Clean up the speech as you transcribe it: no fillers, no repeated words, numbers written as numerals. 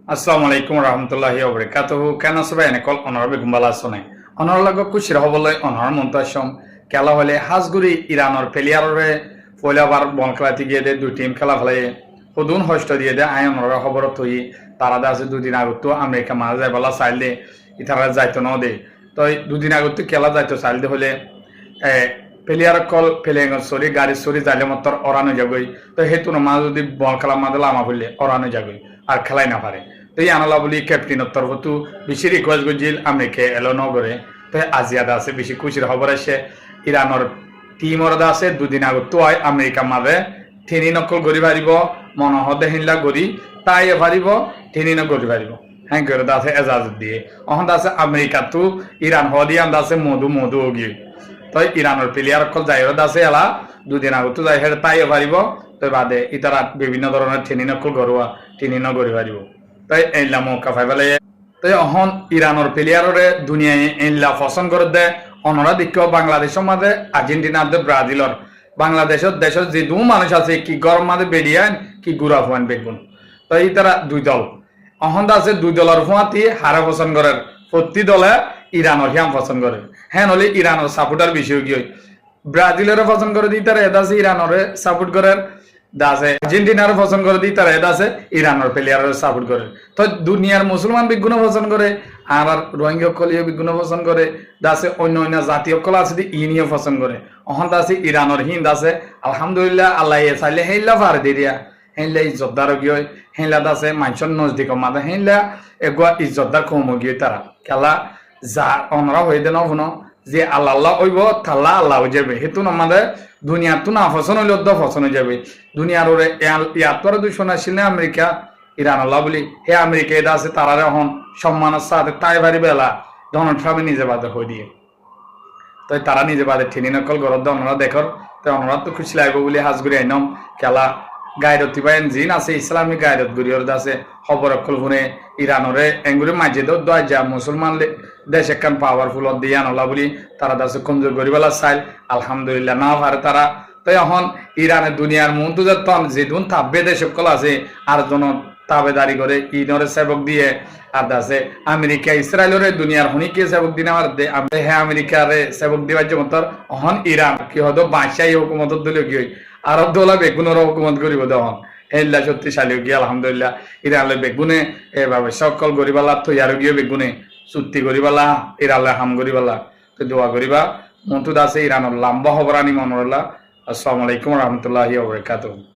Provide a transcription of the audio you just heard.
আসসালামু আলাইকুম রহমতুল্লাহি ওবরাকাতুহু কেন সবাই এনেকল অনর বেগুম বালা শোনে অনর লাগ খুশির হবলৈ অনর মন্তাসম খেলা হলে হাজগুড়ি ইরানর প্লেয়াররে পয়লাবার বল খেলাতে গিয়ে দে দুই টিম খেলা ফেলে সদুন হষ্ট দিয়ে দে আই অনর খবর থই তারা দে আছে দুদিন আগত আমেরিকা মারা যায় বলা চাইল দে ইতারা যাইতো ন দে তো দুদিন আগত খেলা যাইতো চাইল দে হলে প্লেয়ার কল প্লেয়িং সরি গাড়ি সরি যাইলে মতর অরানো যাগই তো হেতু মা যদি বল খেলা মাদলা আমা বললে অরানো যাগই আর খেলাই না পারে তো এই আনালা বলি ক্যাপ্টেনের তরফতো বেশি রিকোয়েস্ট গজিল আমেরিকা এলো নগরে তো আজিয়াদা আছে বেশি খুশির খবর আছে ইরানোর টিমর আছে দুদিন আগত তো আমেরিকা মাঝে তিনি নকল গড়ি পারিব মনহদে হিনলা গড়ি তাই পারিব তিনি ন গড়ি পারিব হ্যাঁ করে আছে এজাজত দিয়ে অহন আছে আমেরিকা তো ইরান হদিয়ান আছে মধু মধু গিয়ে তো ইরানের প্লেয়ার কল যাইরত আছে এলা দুদিন আগত যাই হেড তাই পারিব তো বাদে ইতারা বিভিন্ন ধরনের তিনি নকল গড়ুয়া তিনি ন গড়ি পারিব তাই এইলা মৌকা পাই পেলে তাই অহন ইরানের প্লেয়ারে দুনিয়ায় এইলা পছন্দ করে দে অনরা দিক বাংলাদেশের মাঝে আর্জেন্টিনার ব্রাজিলর বাংলাদেশের দেশের যে দু মানুষ আছে কি গরম মাঝে বেরিয়ান কি গুড়া ফুয়ান বেগুন তাই তারা দুই দল অহন আছে দুই দলের ফুয়াতি হারে পছন্দ করে প্রতি দলে ইরানের হিয়াম পছন্দ করে হ্যাঁ হলে ইরানের সাপোর্টার বেশি গিয়ে ব্রাজিলের পছন্দ করে দিই তারা এটা আছে ইরানের সাপোর্ট করে দাসে আর্জেন্টিনার পছন্দ করে দিই তারা এটা আছে ইরানের প্লেয়ারের সাপোর্ট করে তো দুনিয়ার মুসলমান বিজ্ঞান পছন্দ করে আর রোহিঙ্গা কলীয় বিজ্ঞান পছন্দ করে দাসে অন্য অন্য জাতীয় কলা আছে ইনিও পছন্দ করে অহন আছে ইরানের হিন্দ আছে আলহামদুলিল্লাহ আল্লাহ চাইলে হেইলা পারে দিয়া হেইলা ইজ্জতদার গিয়ে হেইলা দাসে মানুষের নজদিক মাদে হেইলা এগুয়া ইজ্জতদার কম গিয়ে তারা খেলা যা অনরা হয়ে দেন হনো যে আল্লাহ হইব তাল্লা আল্লাহ যাবে হেতু আমাদের দুনিয়ার তো না ফসন হইলে ফসন হয়ে যাবে দুনিয়ার ওরে ইয়াত্তর দুশন আসলে আমেরিকা ইরান আল্লাহ বলি হে আমেরিকা এটা আছে তারা এখন সম্মানের সাথে তাই বাড়ি বেলা ডোনাল্ড ট্রাম্পে নিজে বাদে হয়ে দিয়ে তো তারা নিজে বাদে ঠেনি নকল গরত অনরা দেখর তো অনরা তো খুশি লাগবে বলে হাজগুড়ি আইনম খেলা গায়রতি বাইন জিন আছে ইসলামিক গায়রত গুরিয়র আছে খবর অকল শুনে ইরানরে এঙ্গুরি মাঝে দোয়া যা মুসলমান দেশ একখান পাওয়ারফুল দিয়ে আনলা বলি তারা দাসে কমজোর গরিবালা চাইল আলহামদুলিল্লাহ না পারে তারা তো এখন ইরানের দুনিয়ার মন্তু যতন যেদিন তাব্বে দেশ সকল আছে আর জন তাবেদারি করে ইনরে সেবক দিয়ে আর দাসে আমেরিকা ইসরায়েলরে দুনিয়ার হুনিকে সেবক দিন আমার হ্যাঁ আমেরিকারে সেবক দিবার যে মতর অহন ইরান কি হতো বাদশাহী হুকুমত দিলে কি আরব দোলা বেগুনের হুকুমত করিব তখন হেল্লা শক্তিশালী গিয়ে আলহামদুলিল্লাহ ইরানলে বেগুনে এভাবে সকল গরিবালা তৈয়ার গিয়ে বেগুনে চুক্তি করিবালা ইরানলে হাম করিবালা তো দোয়া করিবা মন্তুদ আছে ইরানের লম্বা হবরানি মনোরলা আসসালামু আলাইকুম রহমতুল্লাহি ওয়া বারাকাতুহু।